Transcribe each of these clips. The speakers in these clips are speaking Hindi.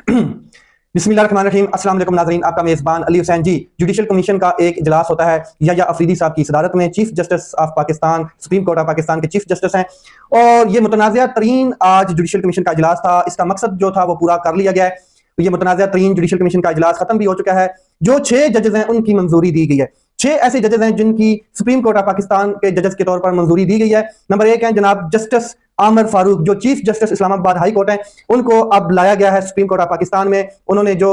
बिस्मिल्लाहिर्रहमानिर्रहीम। अस्सलाम वालेकुम नाज़रीन, आपका मेज़बान अली हुसैन जी। जुडिशल कमीशन का एक इजलास होता है या अफरीदी साहब की सदारत में। Chief justice of Pakistan, supreme court of Pakistan के चीफ जस्टिस हैं और ये मुतनाज़ा तरीन आज जुडिशल कमीशन का इजलास था। इसका मकसद जो था वो पूरा कर लिया गया है। ये मुतनाज़ा तरीन जुडिशल कमीशन का इजलास खत्म भी हो चुका है। जो 6 जजेस हैं उनकी मंजूरी दी गई है। 6 ऐसे जजेस हैं जिनकी सुप्रीम कोर्ट ऑफ पाकिस्तान के जजेस के तौर पर मंजूरी दी गई है। नंबर 1 है जनाब जस्टिस आमिर फारूक, जो chief justice Islamabad high court हैं। उनको अब लाया गया है सुप्रीम कोर्ट ऑफ पाकिस्तान में। उन्होंने जो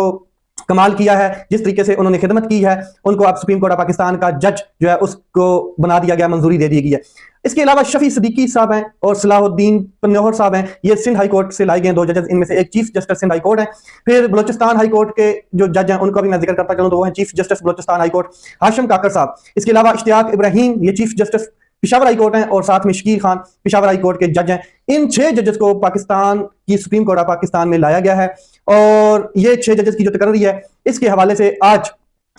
कमाल किया है, जिस तरीके से उन्होंने खिदमत की है, उनको अब सुप्रीम कोर्ट ऑफ पाकिस्तान का जज जो है उसको बना दिया गया, मंजूरी दे दी गई है। इसके अलावा शफी सिद्दीकी साहब हैं और सलाहुद्दीन पन्नौर साहब हैं। ये सिंध हाई कोर्ट से लाए गए 2 जजेस। इनमें से एक chief justice Sindh High Court है। फिर बलोचिस्तान हाई कोर्ट के जो जज हैं उनको भी मैं जिक्र करता चलूं तो वो हैं chief justice Balochistan high court Hashim Kakar sahab. इसके अलावा इश्तियाक इब्राहिम, ये chief justice Peshawar high court हैं और साथ में शकीर खान पेशावर हाई कोर्ट के जज हैं। इन 6 जजेस को पाकिस्तान की सुप्रीम कोर्ट ऑफ पाकिस्तान में लाया गया है और ये 6 जजेस की जो तकर्री है इसके हवाले से आज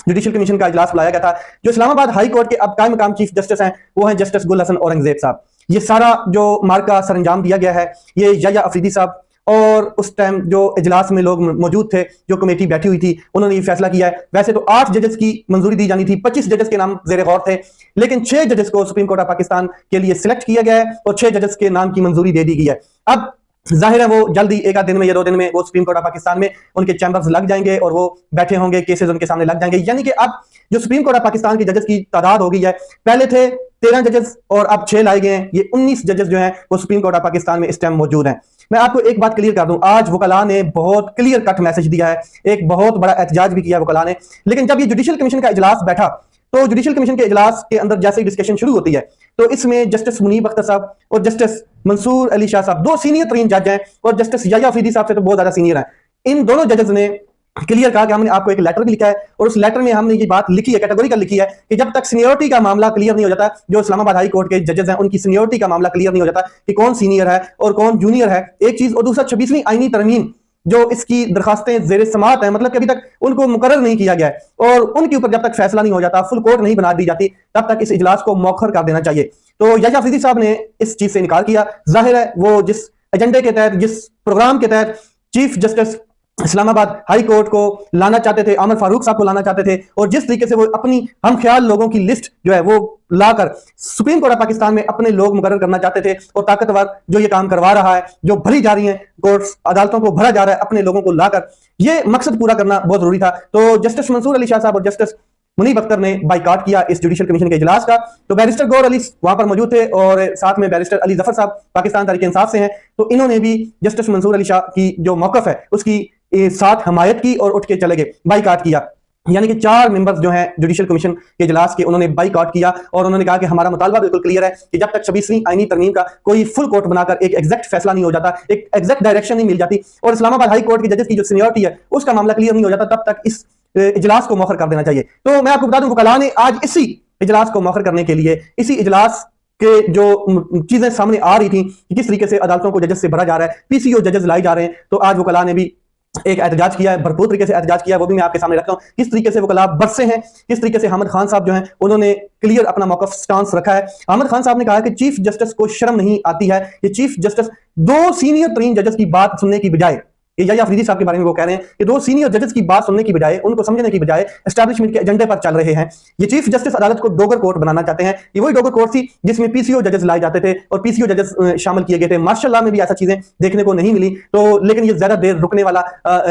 जुडिशल कमीशन का इजलास बुलाया गया था। जो इस्लामाबाद हाई कोर्ट के अब कायम मकाम चीफ जस्टिस हैं वो हैं जस्टिस गुल हसन औरंगजेब साहब। ये सारा जो मार्का सर अंजाम दिया गया है ये या अफरीदी साहब और उस टाइम जो इजलास में लोग मौजूद थे, जो कमेटी बैठी हुई थी, उन्होंने ये फैसला किया है। वैसे तो 8 जजेस की मंजूरी दी जानी थी, 25 जजेस के नाम जेर गौर थे, लेकिन 6 जजेस को सुप्रीम कोर्ट ऑफ पाकिस्तान के लिए सिलेक्ट किया गया है और 6 जजेस के नाम की मंजूरी दे दी गई है। अब जाहिर है वो जल्दी एक आध दिन में या 2 दिन में वो सुप्रीम कोर्ट ऑफ पाकिस्तान में उनके चैम्बर्स लग जाएंगे और वो बैठे होंगे, केसेस उनके सामने लग जाएंगे। यानी कि अब जो सुप्रीम कोर्ट ऑफ पाकिस्तान के जजेस की तादाद हो गई है, पहले थे 13 जजेस और अब 6 लाए गए हैं। ये 19 जजेस जो हैं वो सुप्रीम कोर्ट ऑफ पाकिस्तान में इस टाइम मौजूद हैं। मैं आपको एक बात क्लियर कर दूं, आज वकला ने बहुत क्लियर कट मैसेज दिया है, एक बहुत बड़ा एहतजाज भी किया वकला ने। लेकिन जब ये जुडिशल कमीशन का इजलास बैठा तो जुडिशल कमीशन के इजलास के अंदर जैसे ही डिस्कशन शुरू होती है तो इसमें जस्टिस मुनीब अख्तर साहब और जस्टिस मंसूर अली शाह साहब 2 सीनियर तरीन जज हैं और जस्टिस या अफरीदी साहब से तो बहुत ज्यादा सीनियर हैं। इन दोनों जजेस ने क्लियर कहा कि हमने आपको एक लेटर भी लिखा है और उस लेटर में हमने ये बात लिखी है, कैटेगोरिकल लिखी है कि जब तक सीनियरिटी का मामला क्लियर नहीं हो जाता, जो इस्लामाबाद हाई कोर्ट के जजेस हैं उनकी सीनियरिटी का मामला क्लियर नहीं हो जाता कि कौन सीनियर है और कौन जूनियर है, एक चीज। और दूसरा 26वीं आईनी तरमीम जो इसकी दरखास्तें जेर समात है, मतलब कि अभी तक उनको मुकर्रर नहीं किया गया है और उनके ऊपर जब तक फैसला नहीं हो जाता, फुल कोर्ट नहीं बना दी जाती, तब तक इस इजलास को मौखर कर देना चाहिए। तो या अफरीदी साहब ने इस चीज से इनकार किया। जाहिर है वो जिस एजेंडे के तहत, जिस प्रोग्राम के तहत chief justice Islamabad high court को लाना चाहते थे, आमिर फारूक साहब को लाना चाहते थे, और जिस तरीके से वो अपनी हम ख्याल लोगों की लिस्ट जो है वो लाकर सुप्रीम कोर्ट ऑफ पाकिस्तान में अपने लोग मुकर्रर करना चाहते थे, और ताकतवर जो ये काम करवा रहा है, जो भरी जा रही है कोर्ट्स अदालतों को भरा जा रहा है अपने लोगों को लाकर, ये मकसद पूरा करना बहुत जरूरी था। तो जस्टिस मंसूर अली शाह साहब और जस्टिस मुनीब अख्तर ने बाइकाट किया इस जुडिशल कमीशन के इजलास का। तो बैरिस्टर गौर अली वहां पर मौजूद थे और साथ में बैरिस्टर अली जफर साहब पाकिस्तान तहरीक इंसाफ से हैं। तो इन्होंने भी जस्टिस मंसूर अली शाह की जो मौकफ है उसकी साथ हमायत की और उठ के चले गए, बाइकाट किया। यानी कि 4 मेंबर्स जो हैं जुडिशल कमीशन के इजलास के, उन्होंने बाइकाट किया और उन्होंने कहा कि हमारा मुतालबा बिल्कुल क्लियर है कि जब तक 26वीं आईनी तरमीम का कोई फुल कोर्ट बनाकर एक एग्जैक्ट फैसला नहीं हो जाता, एक एग्जैक्ट डायरेक्शन नहीं मिल जाती और इस्लामाबाद हाई कोर्ट के जजेस की जो सीनियरिटी है उसका मामला क्लियर नहीं हो जाता, तब तक इस इजलास को मौखर कर देना चाहिए। तो मैं आपको बता दूं, वकला ने आज इसी इजलास को मौखर करने के लिए, इसी इजलास के जो चीजें सामने आ रही थी कि किस तरीके से अदालतों को जजेस से भरा जा रहा है, पीसीओ जजेस लाए जा रहे हैं, तो आज वकला ने भी एक एहतजाज किया है, भरपूर तरीके से एहतजाज किया है। वो भी मैं आपके सामने रखता हूं किस तरीके से वकला बरसे हैं, किस तरीके से अहमद खान साहब जो हैं उन्होंने क्लियर अपना मौकफ स्टांस रखा है। अहमद खान साहब ने कहा कि चीफ जस्टिस को शर्म नहीं आती है कि चीफ जस्टिस 2 सीनियर तरीन जजेस की बात सुनने की बजाय, या अफरीदी साहब के बारे में वो कह रहे हैं कि 2 सीनियर जजेस की बात सुनने की बजाय, उनको समझने की बजाय एस्टैब्लिशमेंट के एजेंडे पर चल रहे हैं। ये चीफ जस्टिस अदालत को डोगर कोर्ट बनाना चाहते हैं। ये वही डोगर कोर्ट थी जिसमें पीसीओ जजेस लाए जाते थे और पीसीओ जजेस शामिल किए गए थे। मार्शल लॉ में भी ऐसा चीजें देखने को नहीं मिली। तो लेकिन ये ज्यादा देर रुकने वाला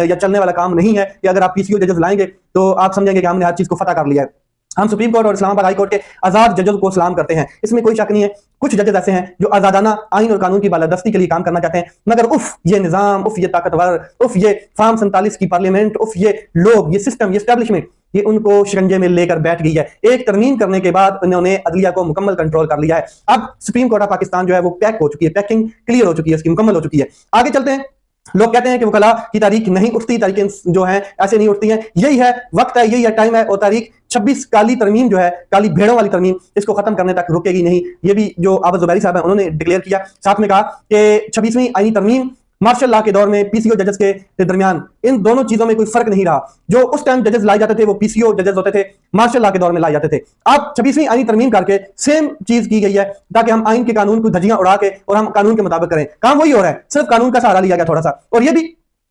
या चलने वाला काम नहीं है कि अगर आप पीसीओ जजेस लाएंगे तो आप समझेंगे कि हमने हर चीज को फतह कर लिया है। हम सुप्रीम कोर्ट और इस्लामाबाद हाई कोर्ट के आजाद जजेस को सलाम करते हैं, इसमें कोई शक नहीं है। कुछ जजेस ऐसे हैं जो आजादाना आइन और कानून की बालादस्ती के लिए काम करना चाहते हैं, मगर उफ ये निजाम, उफ ये ताकतवर, उफ ये फार्म 47 की पार्लियामेंट, उफ ये लोग, ये सिस्टम, ये एस्टैब्लिशमेंट, ये उनको शिकंजे में लेकर बैठ गई है। एक तरमीम करने के बाद उन्होंने अदलिया को मुकम्मल कंट्रोल कर लिया है। अब सुप्रीम कोर्ट ऑफ पाकिस्तान जो है वो पैक हो चुकी है, पैकिंग क्लियर हो चुकी है, उसकी मुकम्मल हो चुकी है। आगे चलते हैं। लोग कहते हैं कि वकला की तारीख नहीं उठती, तारीखें जो हैं ऐसे नहीं उठती हैं। यही है वक्त है, यही है टाइम है, और तारीख 26 काली तरमीम जो है, काली भेड़ों वाली तरमीम, इसको खत्म करने तक रुकेगी नहीं। ये भी जो आबद जुबैरी साहब हैं उन्होंने डिक्लेयर किया। साथ में कहा कि 26वीं आईनी तरमीम मार्शल लॉ के दौर में पीसीओ जजेस के दरमियान इन दोनों चीजों में कोई फर्क नहीं रहा। जो उस टाइम जजेस लाए जाते थे वो पीसीओ जजेस होते थे, मार्शल लॉ के दौर में लाए जाते थे। अब 26वीं आईनी तरमीम करके सेम चीज की गई है ताकि हम आइन के कानून को धज्जियां उड़ा के और हम कानून के मुताबिक करें। काम वही हो रहा है, सिर्फ कानून का सहारा लिया गया थोड़ा सा। और ये भी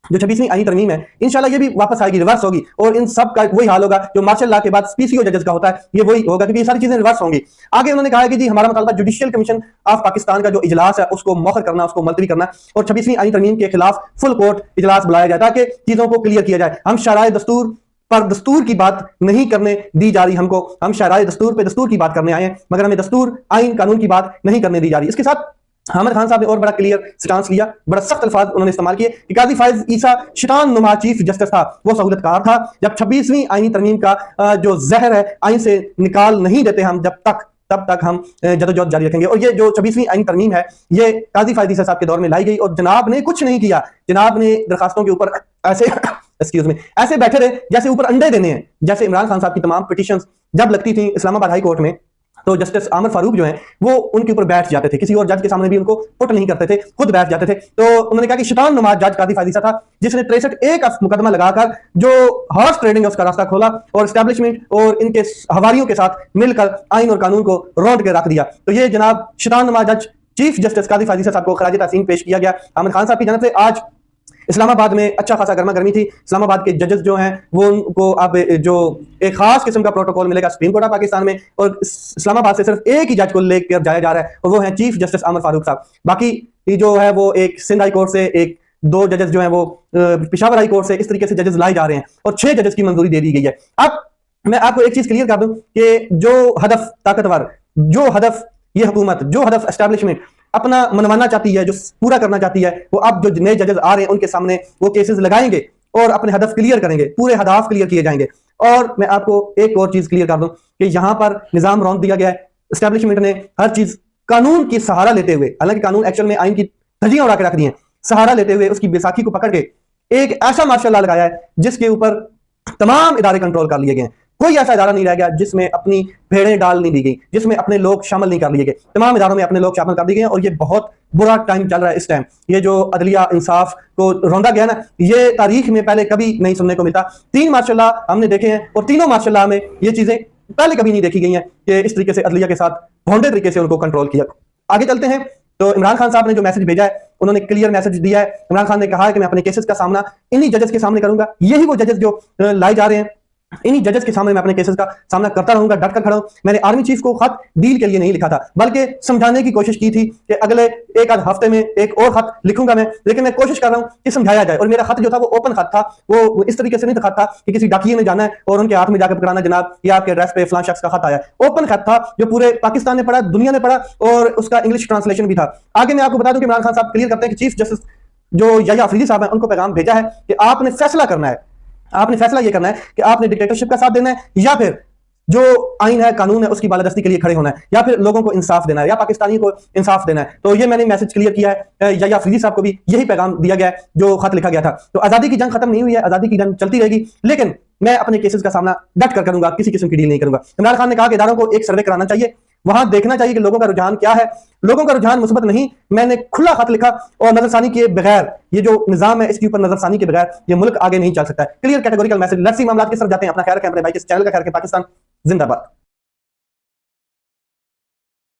जो 26वीं आईनी तरमीम है इंशाल्लाह ये भी वापस आएगी, रिवर्स होगी, और इन सब का वही हाल होगा जो मार्शल लॉ के बाद पीसीओ जजेस का होता है, ये वही होगा, क्योंकि ये सारी चीजें रिवर्स होंगी। आगे उन्होंने कहा है कि जी हमारा मुतालबा जुडिशियल कमीशन ऑफ पाकिस्तान का जो इजलास है उसको मौखर करना, उसको मुलतवी करना, और 26वीं आईनी तरमीम के खिलाफ फुल कोर्ट इजलास बुलाया जाए ताकि चीजों को क्लियर किया जाए। हम शराय दस्तूर पर दस्तूर की बात नहीं करने दी जा रही हमको, हम शराय दस्तूर पे दस्तूर की बात करने आए हैं, मगर हमें दस्तूर आइन कानून की बात नहीं करने दी जा रही। इसके साथ हामिद खान साहब ने और बड़ा क्लियर स्टांस लिया, बड़ा सख्त अल्फाज उन्होंने इस्तेमाल किए कि काजी फायज ईसा शैतान नुमा चीफ जस्टिस था, वो सहूलतकार था। जब 26वीं आईनी तरमीम का जो जहर है आइन से निकाल नहीं देते हम तब तक हम जदोजहद जारी रखेंगे। और ये जो 26वीं आईनी तरमीम है ये काजी फायज ईसा साहब के दौर में लाई गई, और जनाब ने कुछ नहीं किया। जनाब ने दरखास्तों के ऊपर ऐसे एक्सक्यूज में ऐसे बैठे रहे जैसे ऊपर अंडे देने हैं। जैसे इमरान खान साहब की तमाम पिटीशंस जब लगती थी इस्लामाबाद हाई कोर्ट में, तो जस्टिस आमिर फारूक जो हैं वो उनके ऊपर बैठ जाते थे, किसी और जज के सामने भी उनको पुट नहीं करते थे, खुद बैठ जाते थे। तो उन्होंने कहा कि शैतान नुमा जज काजी फायज ईसा था जिसने 63 का मुकदमा लगाकर जो हॉर्स ट्रेडिंग है उसका रास्ता खोला और एस्टैब्लिशमेंट और इनके हवारियों के साथ मिलकर आइन और कानून को रोंद के रख दिया। तो ये जनाब शैतान नुमा जज चीफ जस्टिस काजी फायज ईसा साहब को खराज तहसीन पेश किया गया आमिर खान साहब की जानब से। आज इस्लामाबाद में अच्छा खासा गर्मा गर्मी थी। इस्लामाबाद के जजेस जो हैं वो उनको अब जो एक खास किस्म का प्रोटोकॉल मिलेगा सुप्रीम कोर्ट ऑफ पाकिस्तान में, और इस्लामाबाद से सिर्फ एक ही जज को लेकर जाया जा रहा है और वो है चीफ जस्टिस आमिर फारूक साहब। बाकी जो है वो एक सिंध हाई कोर्ट से एक 2 जजेस जो है वो पेशावर हाई कोर्ट से, इस तरीके से जजेस लाए जा रहे हैं और 6 जजेस की मंजूरी दे दी गई है। अब मैं आपको एक चीज क्लियर कर दूं कि जो हदफ ताकतवर, जो हदफ ये हुकूमत, जो हदफ एस्टैब्लिशमेंट अपना मनवाना चाहती है, जो पूरा करना चाहती है, वो अब जो नए जजेस आ रहे हैं उनके सामने वो केसेस लगाएंगे और अपने हदफ क्लियर करेंगे, पूरे हदफ क्लियर किए जाएंगे। और मैं आपको एक और चीज क्लियर कर दूं कि यहां पर निजाम रौंद दिया गया है। एस्टैब्लिशमेंट ने हर चीज कानून की सहारा लेते हुए, हालांकि कानून एक्चुअल में आइन की धज्जियां उड़ा के रख दी हैं, सहारा लेते हुए उसकी बैसाखी को पकड़ के एक ऐसा मार्शल लॉ लगाया है जिसके ऊपर तमाम इदारे कंट्रोल कर लिए गए हैं। कोई ऐसा इदारा नहीं रह गया जिसमें अपनी भेड़ें डाल नहीं दी गई, जिसमें अपने लोग शामिल नहीं कर लिए गए। तमाम इदारों में अपने लोग शामिल कर दिए गए और ये बहुत बुरा टाइम चल रहा है इस टाइम। ये जो अदलिया इंसाफ को रौंदा गया ना, ये तारीख में पहले कभी नहीं सुनने को मिलता। 3 मार्शल लॉ हमने देखे हैं और तीनों मार्शल लॉ में ये चीजें पहले कभी नहीं देखी गई हैं कि इस तरीके से अदलिया के साथ भोंडे तरीके से उनको कंट्रोल किया। आगे चलते हैं तो इमरान खान साहब ने जो मैसेज भेजा है उन्होंने क्लियर मैसेज दिया है। इमरान खान ने कहा है कि मैं अपने केसेस का सामना इन्हीं जजेस के सामने करूंगा। यही वो जजेस जो लाए जा रहे हैं, इन्हीं जजेस के सामने मैं अपने केसेस का सामना करता रहूंगा, डट कर खड़ा हूं। मैंने आर्मी चीफ को खत डील के लिए नहीं लिखा था, बल्कि समझाने की कोशिश की थी कि अगले एक आध हफ्ते में एक और खत लिखूंगा मैं, लेकिन मैं कोशिश कर रहा हूं कि समझाया जाए। और मेरा खत जो था वो ओपन खत था, वो इस तरीके से नहीं खत था कि किसी डाकिये ने जाना है और उनके हाथ में जाकर पकड़ाना जनाब ये आपके एड्रेस पे फलां शख्स का खत आया। ओपन खत था जो पूरे पाकिस्तान ने पढ़ा, दुनिया ने पढ़ा और उसका इंग्लिश ट्रांसलेशन भी था। आगे मैं आपको बता दूं कि इमरान खान साहब क्लियर करते हैं कि चीफ जस्टिस जो याह्या अफरीदी साहब हैं उनको पैगाम भेजा है कि आपने फैसला करना है, आपने फैसला ये करना है कि आपने डिक्टेटरशिप का साथ देना है या फिर जो आइन है कानून है उसकी बालादस्ती के लिए खड़े होना है, या फिर लोगों को इंसाफ देना है या पाकिस्तानी को इंसाफ देना है। तो ये मैंने मैसेज क्लियर किया है। याह्या अफरीदी साहब को भी यही पैगाम दिया गया है जो खत लिखा गया था। तो आजादी की जंग खत्म नहीं हुई है, आजादी की जंग चलती रहेगी, लेकिन मैं अपने केसेस का सामना डट कर करूंगा, किसी किस्म की डील नहीं करूंगा। इमरान खान ने कहा कि इदारों को एक सर्वे कराना चाहिए, वहां देखना चाहिए कि लोगों का रुझान क्या है। लोगों का रुझान मुस्बत नहीं, मैंने खुला खत लिखा और नजरसानी किए बगैर, ये जो निजाम है इसके ऊपर नजरसानी के बगैर ये मुल्क आगे नहीं चल सकता है। Clear categorical message. Let's see मामला किस तरफ जाते हैं। अपना ख्याल रखें, अपने भाई के चैनल का ख्याल रखें। पाकिस्तान जिंदाबाद।